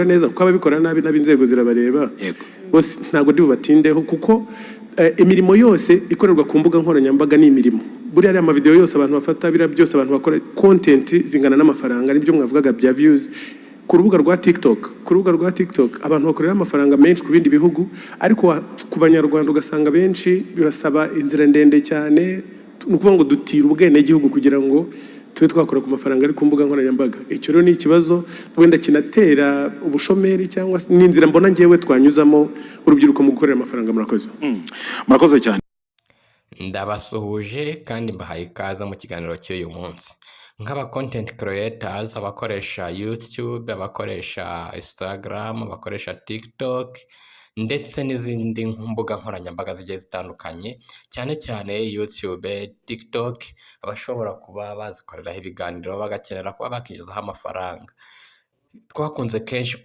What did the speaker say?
babikora neza kuko ababikora nabi n'abinzego zirabareba yego bose ntabwo ndi bubatindeho kuko imirimo yose ikorerwa ku mbuga nkoranyambaga ni imirimo buriya ari amavideo yose abantu bafata bira byose abantu bakora content zingana n'amafaranga nibyo mwavugaga bya views ku rubuga rwa TikTok abantu bakorera amafaranga menshi ku bindi bihugu ariko ku banyarwanda ugasanga benshi birasaba inzira ndende cyane nukuvuga ngo dutira ubwene gihugu kugira ngo tube twakora ku mafaranga ari ku mbuga nkoranyambaga icyo rero ni ikibazo wenda kinatera ubushomeri cyangwa n'inzira mbona ngewe twanyuzamo urubyiruko mu gukorera amafaranga murakoze cyane ndabasuhuje kandi mbahaye ikaze mu kiganiro cy'uyu munsi nk'aba content creators abakoresha YouTube abakoresha Instagram abakoresha TikTok ndetse n'izindi mbuga nkoranyambaga zigiye zitandukanye cyane cyane YouTube TikTok abashobora kuba bazikoreraho ibiganiro bagakenera kuba bakinjizaho amafaranga twakunze kenshi